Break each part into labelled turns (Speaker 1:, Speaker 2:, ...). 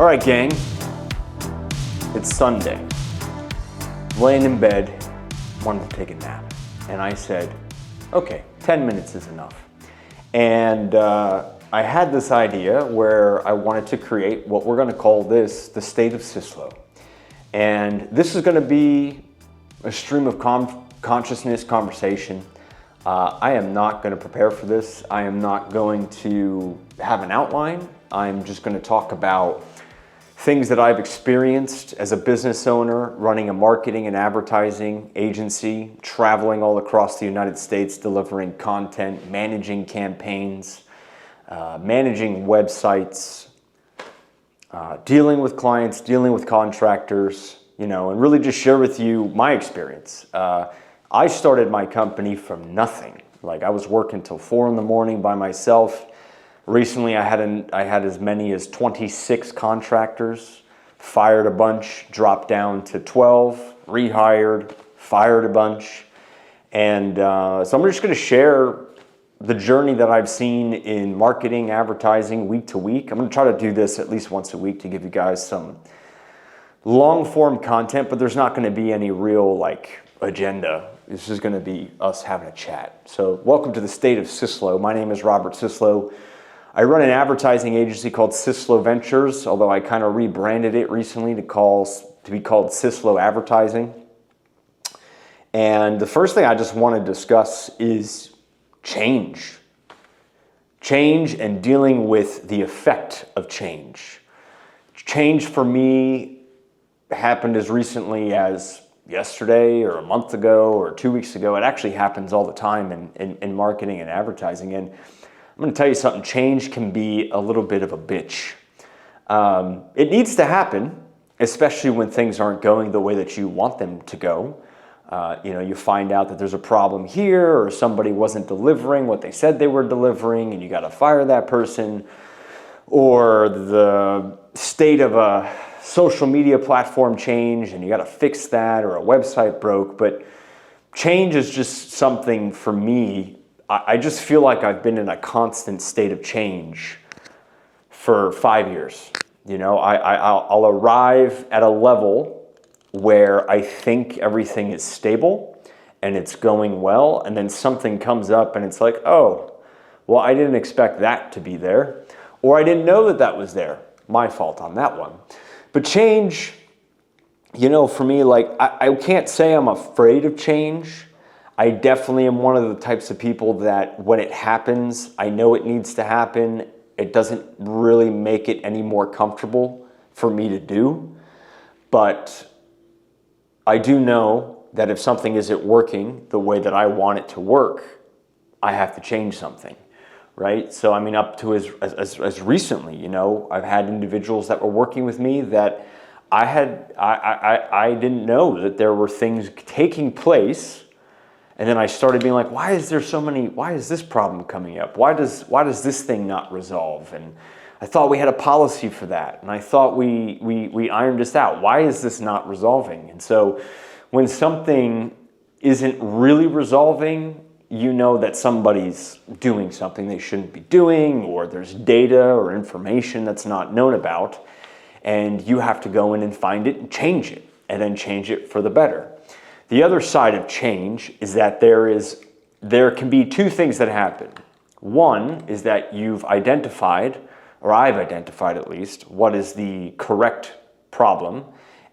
Speaker 1: All right, gang, it's Sunday. Laying in bed, wanted to take a nap. And I said, okay, 10 minutes is enough. And I had this idea where I wanted to create what we're gonna call this the State of Syslo. And this is gonna be a stream of consciousness conversation. I am not gonna prepare for this. I am not going to have an outline. I'm just gonna talk about things that I've experienced as a business owner, running a marketing and advertising agency, traveling all across the United States, delivering content, managing campaigns, managing websites, dealing with clients, dealing with contractors, and really just share with you my experience. I started my company from nothing. Like, I was working till 4 in the morning by myself. Recently, I had as many as 26 contractors, fired a bunch, dropped down to 12, rehired, fired a bunch. And so I'm just gonna share the journey that I've seen in marketing, advertising, week to week. I'm gonna try to do this at least once a week to give you guys some long form content, but there's not gonna be any real agenda. This is gonna be us having a chat. So welcome to the State of Syslo. My name is Robert Syslo. I run an advertising agency called Syslo Ventures, although I kind of rebranded it recently to be called Syslo Advertising. And the first thing I just want to discuss is change. Change and dealing with the effect of change. Change for me happened as recently as yesterday or a month ago or 2 weeks ago. It actually happens all the time in marketing and advertising. And I'm going to tell you something, change can be a little bit of a bitch. It needs to happen, especially when things aren't going the way that you want them to go. You find out that there's a problem here, or somebody wasn't delivering what they said they were delivering, and you got to fire that person. Or the state of a social media platform changed, and you got to fix that, or a website broke. But change is just something for me. I just feel like I've been in a constant state of change for 5 years. I'll arrive at a level where I think everything is stable and it's going well, and then something comes up and it's like, oh, well, I didn't expect that to be there, or I didn't know that that was there. My fault on that one. But change, for me, I can't say I'm afraid of change. I definitely am one of the types of people that when it happens, I know it needs to happen. It doesn't really make it any more comfortable for me to do. But I do know that if something isn't working the way that I want it to work, I have to change something, right? So up to as recently, I've had individuals that were working with me that I didn't know that there were things taking place. And then I started being like, why is this problem coming up? Why does this thing not resolve? And I thought we had a policy for that. And I thought we ironed this out. Why is this not resolving? And so when something isn't really resolving, you know that somebody's doing something they shouldn't be doing, or there's data or information that's not known about. And you have to go in and find it and change it, and then change it for the better. The other side of change is that there can be two things that happen. One is that you've identified, or I've identified at least, what is the correct problem,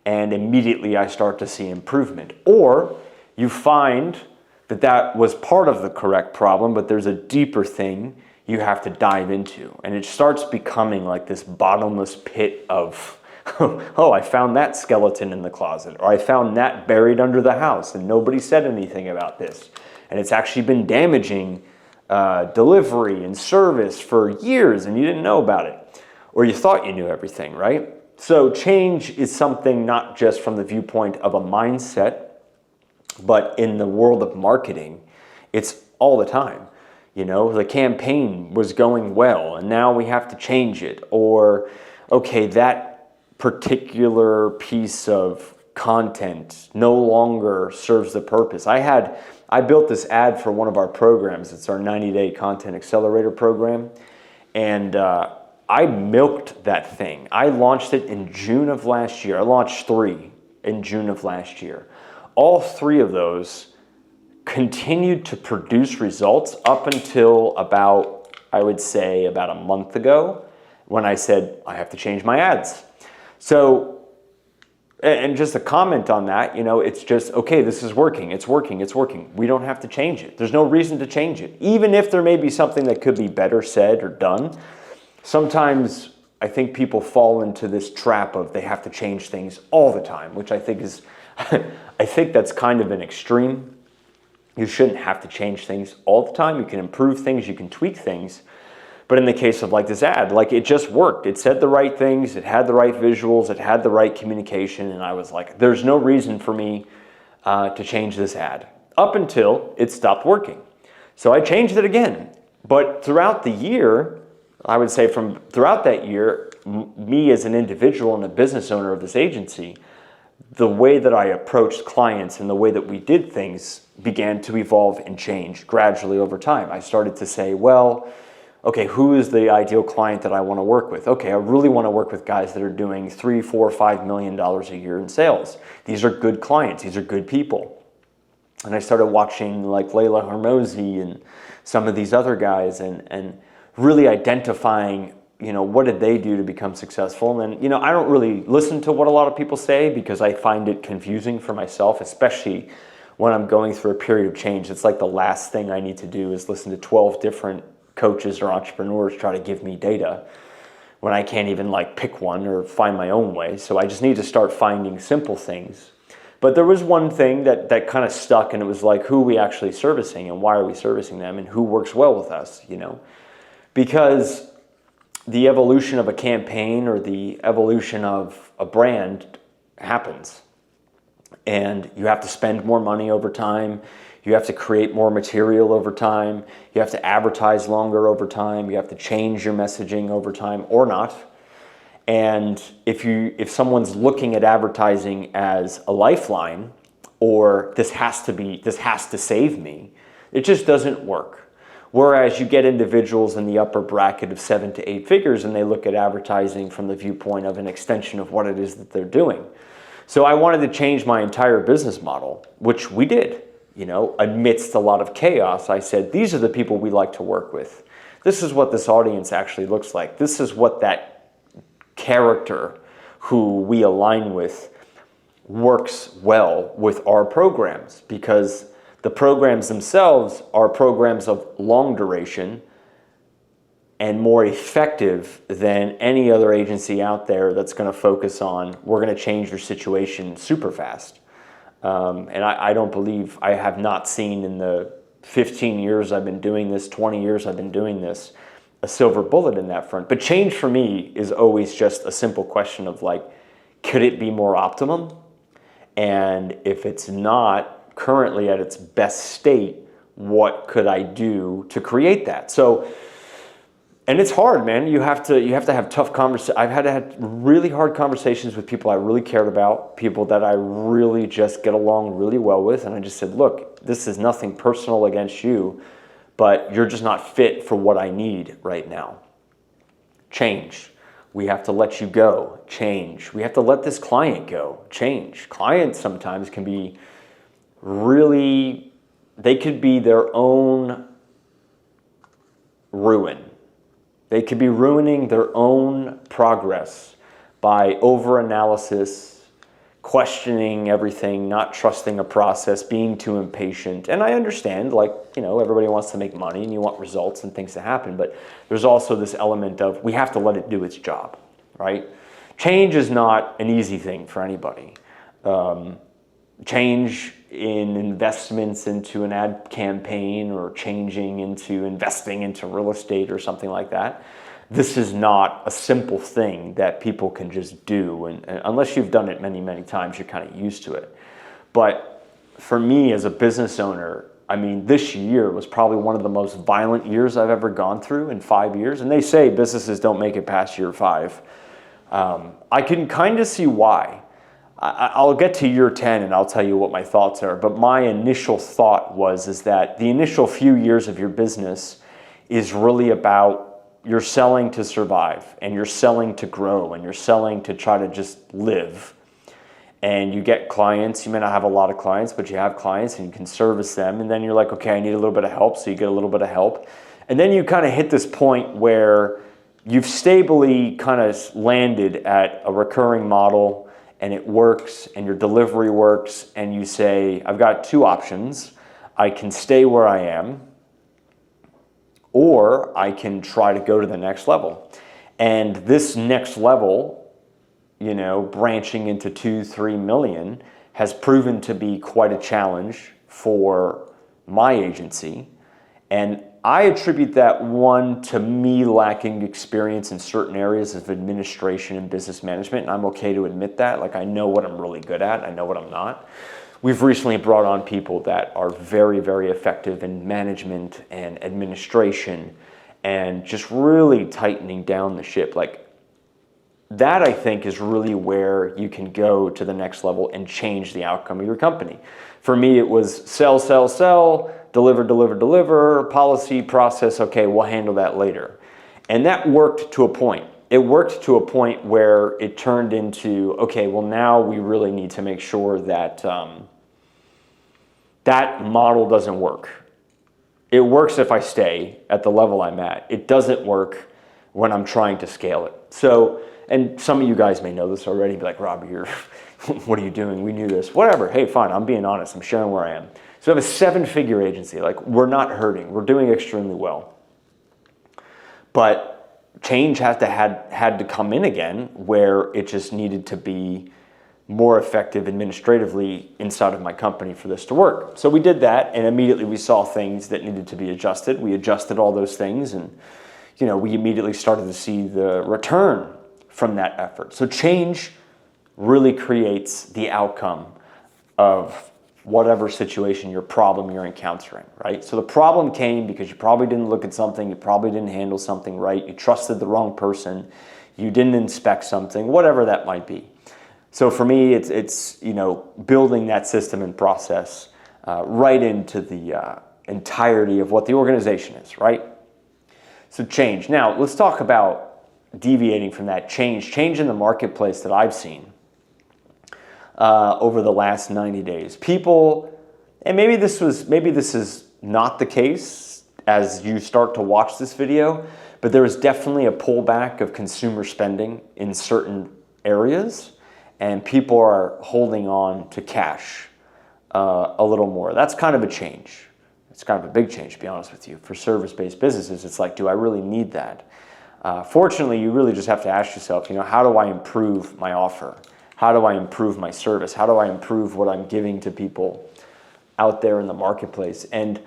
Speaker 1: and immediately I start to see improvement. Or you find that that was part of the correct problem, but there's a deeper thing you have to dive into. And it starts becoming like this bottomless pit of, oh, I found that skeleton in the closet, or I found that buried under the house and nobody said anything about this. And it's actually been damaging delivery and service for years and you didn't know about it, or you thought you knew everything, right? So change is something not just from the viewpoint of a mindset, but in the world of marketing, it's all the time. The campaign was going well and now we have to change it, or okay, that particular piece of content no longer serves the purpose. I built this ad for one of our programs. It's our 90-day content accelerator program. And I milked that thing. I launched it in June of last year. I launched 3 in June of last year. All 3 of those continued to produce results up until about, I would say, about a month ago when I said, I have to change my ads. So, and just a comment on that, it's just, okay, this is working, it's working, it's working. We don't have to change it. There's no reason to change it. Even if there may be something that could be better said or done, sometimes I think people fall into this trap of they have to change things all the time, which I think is, I think that's kind of an extreme. You shouldn't have to change things all the time. You can improve things, you can tweak things. But in the case of like this ad, like it just worked. It said the right things, it had the right visuals, it had the right communication, and I was like, there's no reason for me to change this ad. Up until it stopped working. So I changed it again. But throughout the year, I would say throughout that year, me as an individual and a business owner of this agency, the way that I approached clients and the way that we did things began to evolve and change gradually over time. I started to say, well, okay, who is the ideal client that I want to work with? Okay, I really want to work with guys that are doing $3, $4, $5 million a year in sales. These are good clients. These are good people. And I started watching like Layla Hormozi and some of these other guys and really identifying, what did they do to become successful? And, I don't really listen to what a lot of people say because I find it confusing for myself, especially when I'm going through a period of change. It's like the last thing I need to do is listen to 12 different coaches or entrepreneurs try to give me data when I can't even like pick one or find my own way. So I just need to start finding simple things. But there was one thing that kind of stuck, and it was like, who are we actually servicing and why are we servicing them and who works well with us, Because the evolution of a campaign or the evolution of a brand happens. And you have to spend more money over time. You have to create more material over time. You have to advertise longer over time. You have to change your messaging over time or not. And if someone's looking at advertising as a lifeline or this has to save me, it just doesn't work. Whereas you get individuals in the upper bracket of 7 to 8 figures and they look at advertising from the viewpoint of an extension of what it is that they're doing. So I wanted to change my entire business model, which we did. Amidst a lot of chaos, I said, these are the people we like to work with. This is what this audience actually looks like. This is what that character who we align with works well with our programs, because the programs themselves are programs of long duration and more effective than any other agency out there that's going to focus on, we're going to change your situation super fast. And I don't believe, I have not seen in the 15 years I've been doing this, 20 years I've been doing this, a silver bullet in that front. But change for me is always just a simple question of like, could it be more optimum? And if it's not currently at its best state, what could I do to create that? So, and it's hard, man. You have to have tough conversations. I've had to have really hard conversations with people I really cared about, people that I really just get along really well with. And I just said, look, this is nothing personal against you, but you're just not fit for what I need right now. Change. We have to let you go. Change. We have to let this client go. Change. Clients sometimes can be really, they could be their own ruin. They could be ruining their own progress by over-analysis, questioning everything, not trusting a process, being too impatient. And I understand, like, everybody wants to make money and you want results and things to happen, but there's also this element of we have to let it do its job, right? Change is not an easy thing for anybody. Change in investments into an ad campaign or changing into investing into real estate or something like that. This is not a simple thing that people can just do. And unless you've done it many, many times, you're kind of used to it. But for me as a business owner, I mean, this year was probably one of the most violent years I've ever gone through in 5 years. And they say businesses don't make it past year 5. I can kind of see why. I'll get to year 10 and I'll tell you what my thoughts are. But my initial thought is that the initial few years of your business is really about you're selling to survive, and you're selling to grow, and you're selling to try to just live. And you get clients. You may not have a lot of clients, but you have clients and you can service them. And then you're like, okay, I need a little bit of help. So you get a little bit of help. And then you kind of hit this point where you've stably kind of landed at a recurring model, and it works, and your delivery works. And you say, I've got two options. I can stay where I am, or I can try to go to the next level. And this next level, you know, branching into 2-3 million has proven to be quite a challenge for my agency. And I attribute that, one, to me lacking experience in certain areas of administration and business management. And I'm okay to admit that. Like, I know what I'm really good at. I know what I'm not. We've recently brought on people that are very, very effective in management and administration and just really tightening down the ship. Like, that, I think, is really where you can go to the next level and change the outcome of your company. For me, it was sell, sell, sell, deliver, deliver, deliver, policy, process, okay, we'll handle that later. And that worked to a point. It worked to a point where it turned into, okay, well, now we really need to make sure that that model doesn't work. It works if I stay at the level I'm at. It doesn't work when I'm trying to scale it. So, and some of you guys may know this already, be like, Rob, what are you doing? We knew this. Whatever. Hey, fine. I'm being honest. I'm sharing where I am. So I have a 7-figure agency. Like, we're not hurting. We're doing extremely well. But change had to come in again, where it just needed to be more effective administratively inside of my company for this to work. So we did that, and immediately we saw things that needed to be adjusted. We adjusted all those things, and you know, we immediately started to see the return from that effort. So change really creates the outcome of whatever situation, your problem you're encountering, right? So the problem came because you probably didn't look at something, you probably didn't handle something right, you trusted the wrong person, you didn't inspect something, whatever that might be. So for me, it's you know, building that system and process right into the entirety of what the organization is, right? So change. Now, let's talk about deviating from that change in the marketplace that I've seen over the last 90 days. People, and maybe this is not the case as you start to watch this video, but there is definitely a pullback of consumer spending in certain areas, and people are holding on to cash a little more. That's kind of a change. It's kind of a big change, to be honest with you. For service-based businesses, it's like, do I really need that? Fortunately, you really just have to ask yourself, you know, how do I improve my offer? How do I improve my service? How do I improve what I'm giving to people out there in the marketplace? And,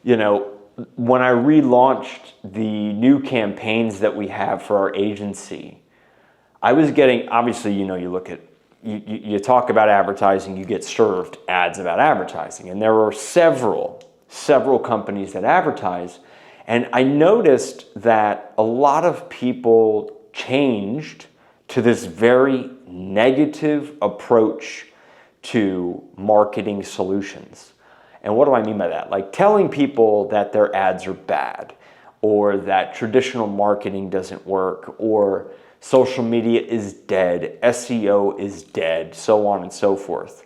Speaker 1: you know, when I relaunched the new campaigns that we have for our agency, I was getting, obviously, you know, you look at, you talk about advertising, you get served ads about advertising. And there are several companies that advertise. And I noticed that a lot of people changed to this very negative approach to marketing solutions. And what do I mean by that? Like telling people that their ads are bad, or that traditional marketing doesn't work, or social media is dead, SEO is dead, so on and so forth.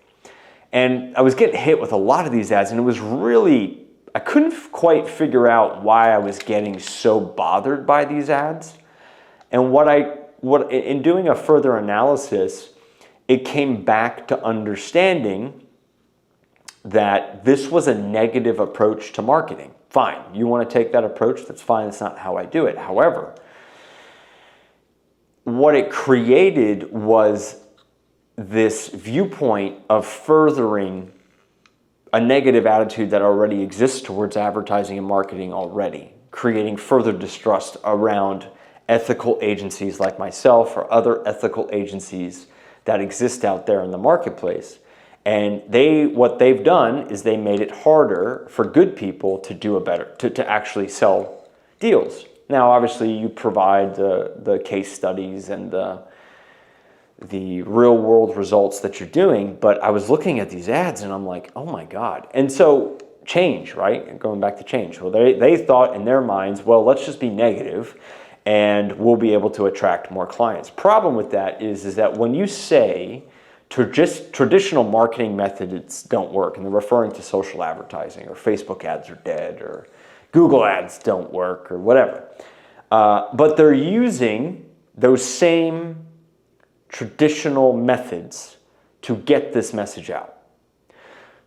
Speaker 1: And I was getting hit with a lot of these ads, and it was really, I couldn't quite figure out why I was getting so bothered by these ads. And in doing a further analysis, it came back to understanding that this was a negative approach to marketing. Fine, you want to take that approach, that's fine, that's not how I do it. However, what it created was this viewpoint of furthering a negative attitude that already exists towards advertising and marketing already, creating further distrust around ethical agencies like myself or other ethical agencies that exist out there in the marketplace. And what they've done is they made it harder for good people to do to actually sell deals. Now, obviously, you provide the case studies and the real world results that you're doing, but I was looking at these ads and I'm like, oh my God. And so change, right? Going back to change. Well, they thought in their minds, well, let's just be negative and we'll be able to attract more clients. Problem with that is that when you say traditional marketing methods don't work, and they're referring to social advertising, or Facebook ads are dead, or Google ads don't work, or whatever. But they're using those same traditional methods to get this message out.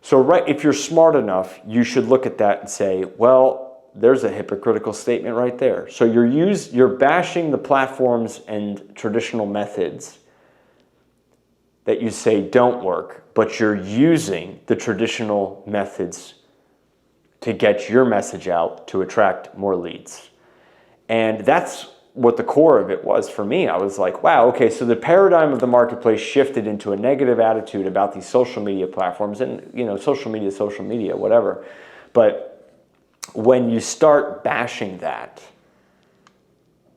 Speaker 1: So if you're smart enough, you should look at that and say, well, there's a hypocritical statement right there. So you're bashing the platforms and traditional methods that you say don't work, but you're using the traditional methods to get your message out to attract more leads. And that's what the core of it was for me. I was like, wow, okay, so the paradigm of the marketplace shifted into a negative attitude about these social media platforms, and social media, whatever. But when you start bashing that,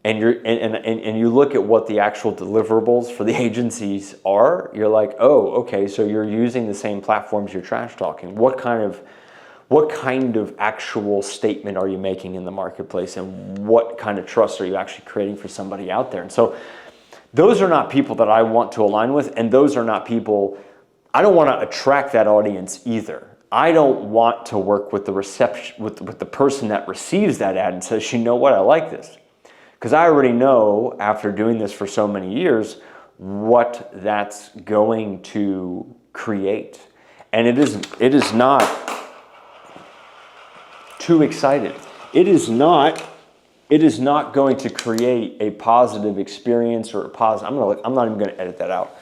Speaker 1: and you look at what the actual deliverables for the agencies are, you're like, oh, okay, so you're using the same platforms you're trash talking. What kind of actual statement are you making in the marketplace, and what kind of trust are you actually creating for somebody out there? And so those are not people that I want to align with, and those are not people, I don't want to attract that audience either. I don't want to work with the person that receives that ad and says, you know what, I like this. Because I already know, after doing this for so many years, what that's going to create. And it is not too excited. It is not going to create a positive experience or a positive, I'm not even going to edit that out.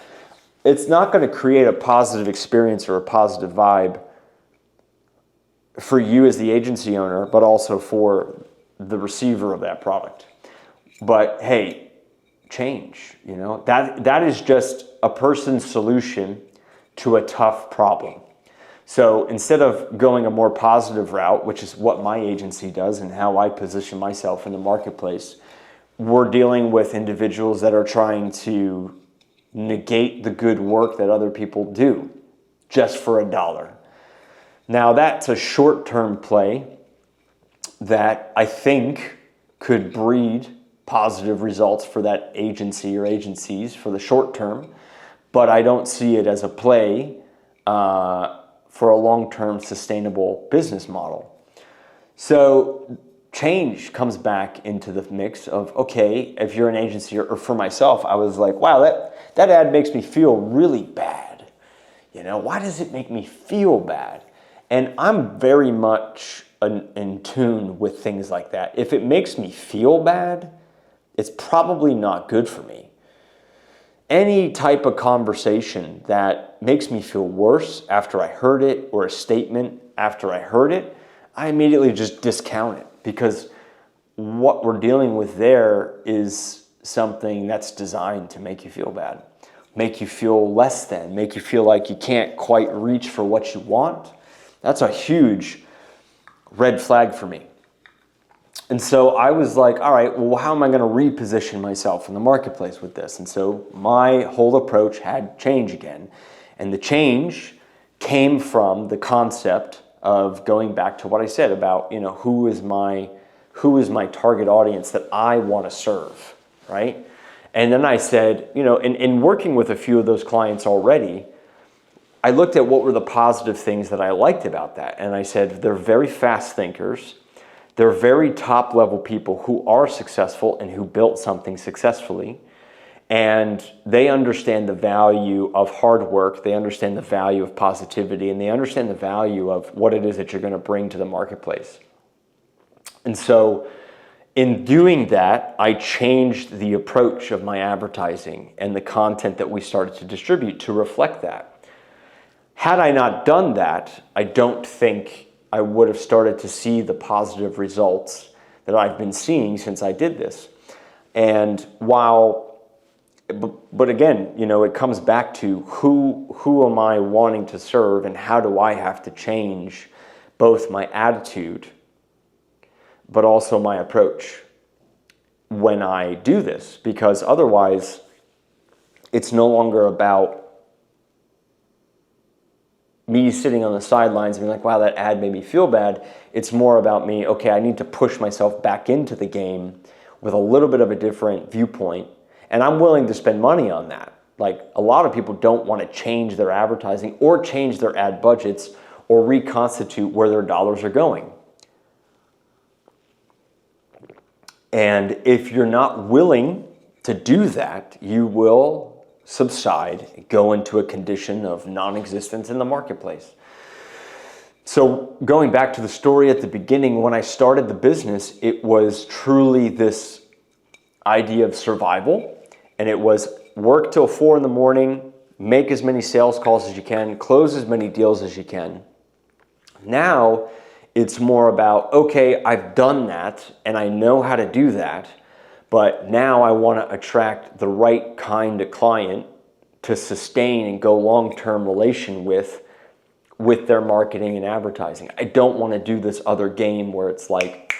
Speaker 1: It's not going to create a positive experience or a positive vibe for you as the agency owner, but also for the receiver of that product. But hey, change, that is just a person's solution to a tough problem. So instead of going a more positive route, which is what my agency does and how I position myself in the marketplace, we're dealing with individuals that are trying to negate the good work that other people do just for $1. Now that's a short-term play that I think could breed positive results for that agency or agencies for the short term, but I don't see it as a play for a long-term sustainable business model. So change comes back into the mix of, okay, if you're an agency, or for myself, I was like, wow, that ad makes me feel really bad. Why does it make me feel bad? And I'm very much in tune with things like that. If it makes me feel bad, it's probably not good for me. Any type of conversation that makes me feel worse after I heard it, or a statement after I heard it, I immediately just discount it, because what we're dealing with there is something that's designed to make you feel bad, make you feel less than, make you feel like you can't quite reach for what you want. That's a huge red flag for me. And so I was like, all right, well, how am I going to reposition myself in the marketplace with this? And so my whole approach had change again. And the change came from the concept of going back to what I said about, who is my target audience that I want to serve, right? And then I said, in working with a few of those clients already, I looked at what were the positive things that I liked about that. And I said, they're very fast thinkers. They're very top level people who are successful and who built something successfully. And they understand the value of hard work. They understand the value of positivity, and they understand the value of what it is that you're going to bring to the marketplace. And so in doing that, I changed the approach of my advertising and the content that we started to distribute to reflect that. Had I not done that, I don't think I would have started to see the positive results that I've been seeing since I did this. And but again, it comes back to who am I wanting to serve, and how do I have to change both my attitude, but also my approach when I do this, because otherwise it's no longer about me sitting on the sidelines and being like, wow, that ad made me feel bad. It's more about me, okay, I need to push myself back into the game with a little bit of a different viewpoint. And I'm willing to spend money on that. Like, a lot of people don't want to change their advertising or change their ad budgets or reconstitute where their dollars are going. And if you're not willing to do that, you will subside, go into a condition of non-existence in the marketplace. So going back to the story at the beginning, when I started the business, it was truly this idea of survival. And it was work till 4 a.m, make as many sales calls as you can, close as many deals as you can. Now it's more about, okay, I've done that and I know how to do that, but now I want to attract the right kind of client to sustain and go long-term relation with their marketing and advertising. I don't want to do this other game where it's like,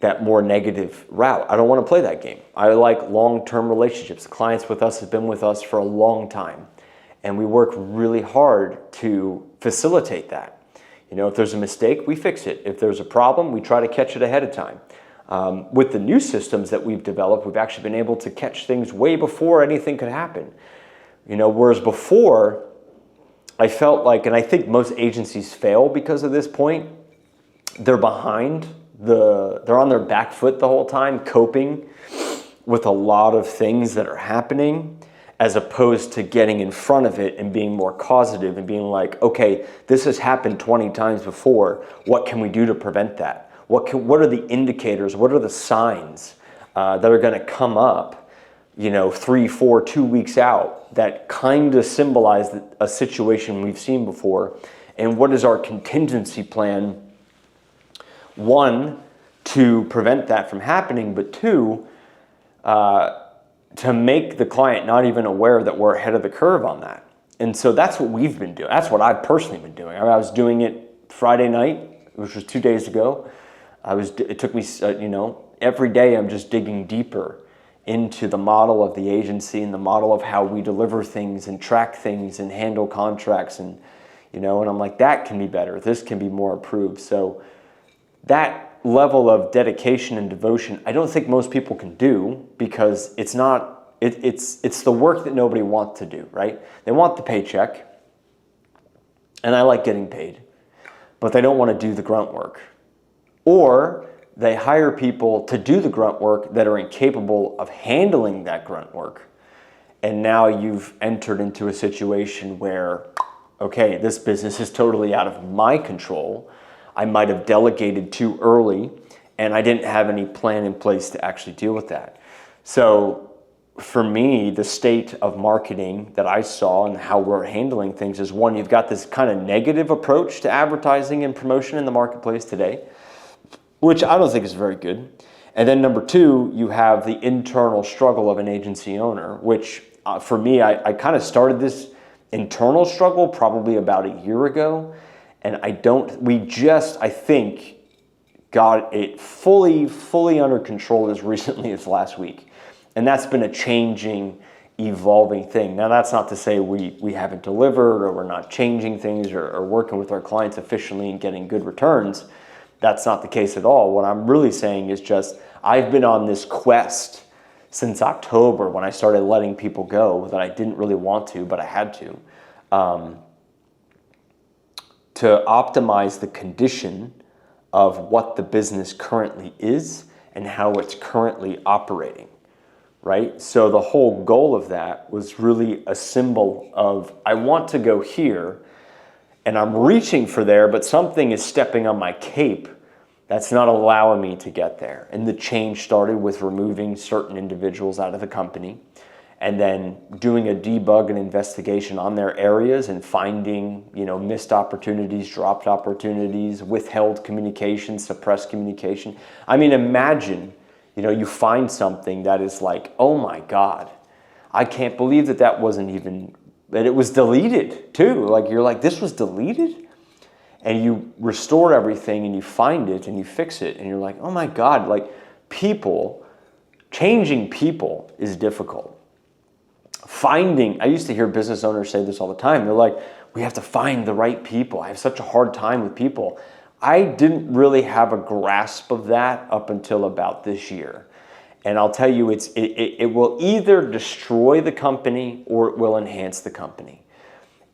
Speaker 1: that more negative route. I don't want to play that game. I like long-term relationships. Clients with us have been with us for a long time, and we work really hard to facilitate that. If there's a mistake, we fix it. If there's a problem, we try to catch it ahead of time. With the new systems that we've developed, we've actually been able to catch things way before anything could happen. Whereas before, I felt like, and I think most agencies fail because of this point, they're behind. They're on their back foot the whole time, coping with a lot of things that are happening, as opposed to getting in front of it and being more causative and being like, okay, this has happened 20 times before. What can we do to prevent that? What are the indicators? What are the signs that are going to come up, 3, 4, 2 weeks out that kind of symbolize a situation we've seen before? And what is our contingency plan? 1, to prevent that from happening, but 2, to make the client not even aware that we're ahead of the curve on that. And so that's what we've been doing. That's what I've personally been doing. I was doing it Friday night, which was 2 days ago. It took me, every day I'm just digging deeper into the model of the agency and the model of how we deliver things and track things and handle contracts. And I'm like, that can be better. This can be more improved. So that level of dedication and devotion, I don't think most people can do, because it's the work that nobody wants to do, right? They want the paycheck, and I like getting paid, but they don't want to do the grunt work. Or they hire people to do the grunt work that are incapable of handling that grunt work. And now you've entered into a situation where, okay, this business is totally out of my control. I might have delegated too early, and I didn't have any plan in place to actually deal with that. So for me, the state of marketing that I saw and how we're handling things is, 1, you've got this kind of negative approach to advertising and promotion in the marketplace today, which I don't think is very good. And then number 2, you have the internal struggle of an agency owner, which for me, I kind of started this internal struggle probably about a year ago. And I think, got it fully under control as recently as last week. And that's been a changing, evolving thing. Now, that's not to say we haven't delivered, or we're not changing things, or working with our clients efficiently and getting good returns. That's not the case at all. What I'm really saying is just, I've been on this quest since October, when I started letting people go that I didn't really want to, but I had to optimize the condition of what the business currently is and how it's currently operating, right? So the whole goal of that was really a symbol of, I want to go here, and I'm reaching for there, but something is stepping on my cape that's not allowing me to get there. And the change started with removing certain individuals out of the company, and then doing a debug and investigation on their areas and finding, missed opportunities, dropped opportunities, withheld communication, suppressed communication. I mean, imagine, you find something that is like, oh my God, I can't believe that wasn't even, that it was deleted too. Like, you're like, this was deleted? And you restore everything and you find it and you fix it and you're like, oh my God, like, changing people is difficult. I used to hear business owners say this all the time. They're like, we have to find the right people. I have such a hard time with people. I didn't really have a grasp of that up until about this year. And I'll tell you, it will either destroy the company or it will enhance the company.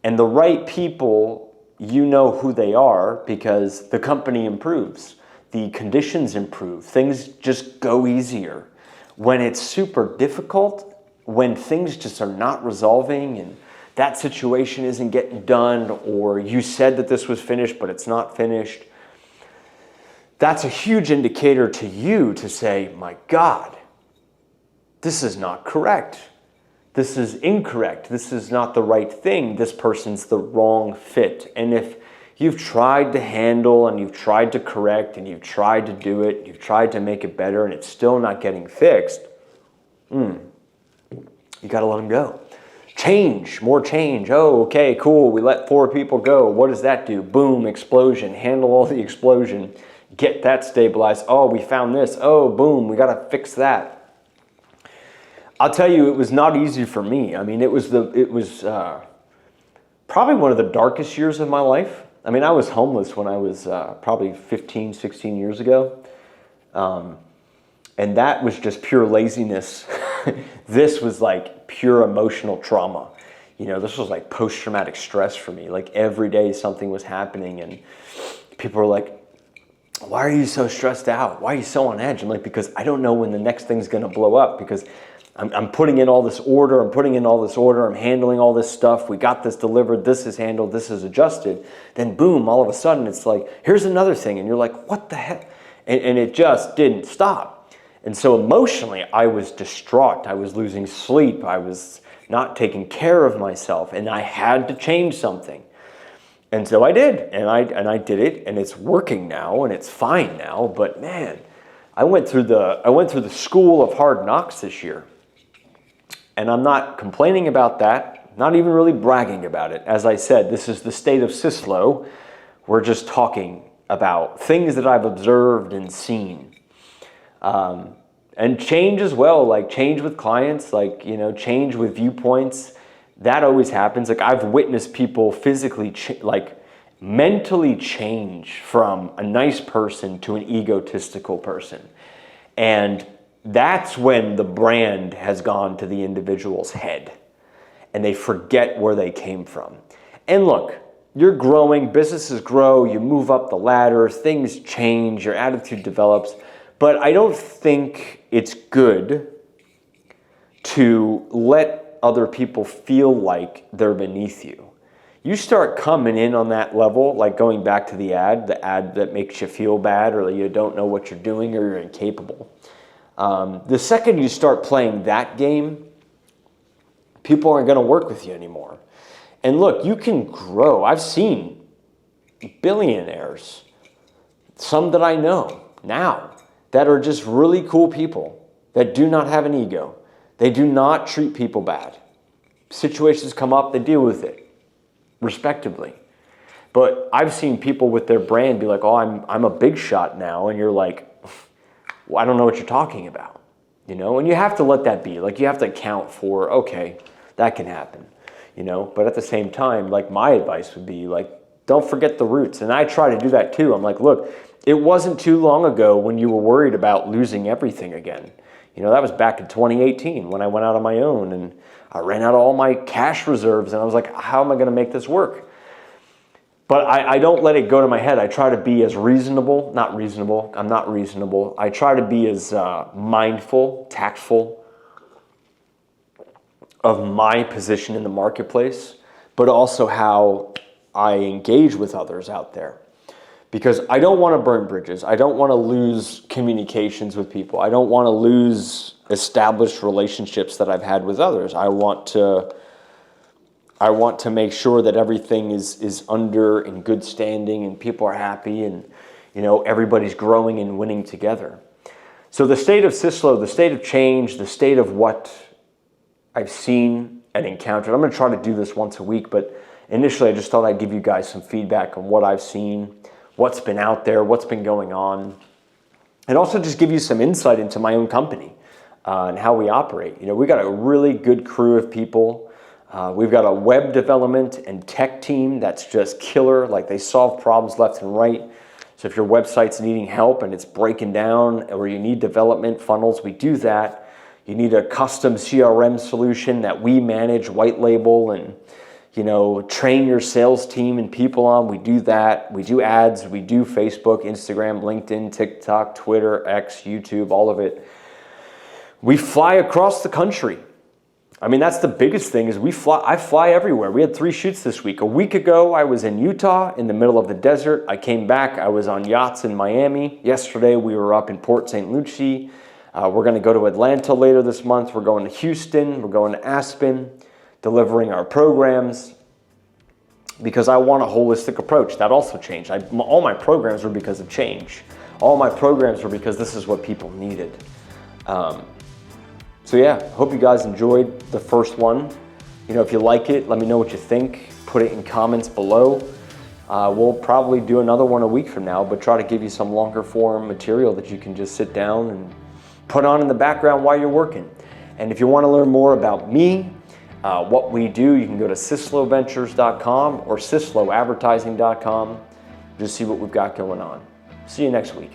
Speaker 1: And the right people, you know who they are because the company improves. The conditions improve. Things just go easier. When it's super difficult, when things just are not resolving and that situation isn't getting done, or you said that this was finished but it's not finished, that's a huge indicator to you to say, my God, this is not correct. This is incorrect. This is not the right thing. This person's the wrong fit. And if you've tried to handle and you've tried to correct and you've tried to do it, you've tried to make it better and it's still not getting fixed, you got to let them go. Change, more change. Oh, okay, cool. We let 4 people go. What does that do? Boom, explosion. Handle all the explosion. Get that stabilized. Oh, we found this. Oh, boom, we got to fix that. I'll tell you, it was not easy for me. I mean, it was probably one of the darkest years of my life. I mean, I was homeless when I was probably 15, 16 years ago. And that was just pure laziness. This was like pure emotional trauma. You know, this was like post-traumatic stress for me. Like every day something was happening and people were like, why are you so stressed out? Why are you so on edge? I'm like, because I don't know when the next thing's going to blow up, because I'm putting in all this order. I'm handling all this stuff. We got this delivered. This is handled. This is adjusted. Then boom, all of a sudden it's like, here's another thing. And you're like, what the heck? And it just didn't stop. And so emotionally, I was distraught. I was losing sleep. I was not taking care of myself. And I had to change something. And so I did. And I did it. And it's working now. And it's fine now. But man, I went through the school of hard knocks this year. And I'm not complaining about that, not even really bragging about it. As I said, this is the State of Syslo. We're just talking about things that I've observed and seen. And change as well, like change with clients, like, you know, change with viewpoints. That always happens. Like I've witnessed people physically, mentally change from a nice person to an egotistical person. And that's when the brand has gone to the individual's head and they forget where they came from. And look, you're growing, businesses grow, you move up the ladder, things change, your attitude develops. But I don't think it's good to let other people feel like they're beneath you. You start coming in on that level, like going back to the ad that makes you feel bad or you don't know what you're doing or you're incapable. The second you start playing that game, people aren't going to work with you anymore. And look, you can grow. I've seen billionaires, some that I know now, that are just really cool people that do not have an ego. They do not treat people bad. Situations come up, they deal with it, respectively. But I've seen people with their brand be like, oh, I'm a big shot now. And you're like, well, I don't know what you're talking about. You know, and you have to let that be. Like you have to account for, okay, that can happen. You know, but at the same time, like my advice would be like, don't forget the roots. And I try to do that too. I'm like, look, it wasn't too long ago when you were worried about losing everything again. You know, that was back in 2018 when I went out on my own and I ran out of all my cash reserves and I was like, how am I going to make this work? But I don't let it go to my head. I try to be as reasonable, I'm not reasonable. I try to be as mindful, tactful of my position in the marketplace, but also how I engage with others out there. Because I don't want to burn bridges. I don't want to lose communications with people. I don't want to lose established relationships that I've had with others. I want to make sure that everything is under in good standing and people are happy and, you know, everybody's growing and winning together. So the state of Syslo, the state of change, the state of what I've seen and encountered. I'm going to try to do this once a week, but initially I just thought I'd give you guys some feedback on what I've seen, what's been out there, what's been going on, and also just give you some insight into my own company and how we operate. You know, we got a really good crew of people. We've got a web development and tech team that's just killer. Like, they solve problems left and right. So if your website's needing help and it's breaking down, or you need development funnels, we do that. You need a custom CRM solution that we manage, white label, and train your sales team and people on, we do that. We do ads, we do Facebook, Instagram, LinkedIn, TikTok, Twitter, X, YouTube, all of it. We fly across the country. I mean, that's the biggest thing is I fly everywhere. We had 3 shoots this week. A week ago, I was in Utah in the middle of the desert. I came back, I was on yachts in Miami. Yesterday, we were up in Port St. Lucie. We're gonna go to Atlanta later this month. We're going to Houston, we're going to Aspen, delivering our programs, because I want a holistic approach. That also changed. All my programs were because of change. All my programs were because this is what people needed. So yeah, hope you guys enjoyed the first one. If you like it, let me know what you think. Put it in comments below. We'll probably do another one a week from now, but try to give you some longer form material that you can just sit down and put on in the background while you're working. And if you want to learn more about me, what we do, you can go to sysloventures.com or sysloadvertising.com. Just see what we've got going on. See you next week.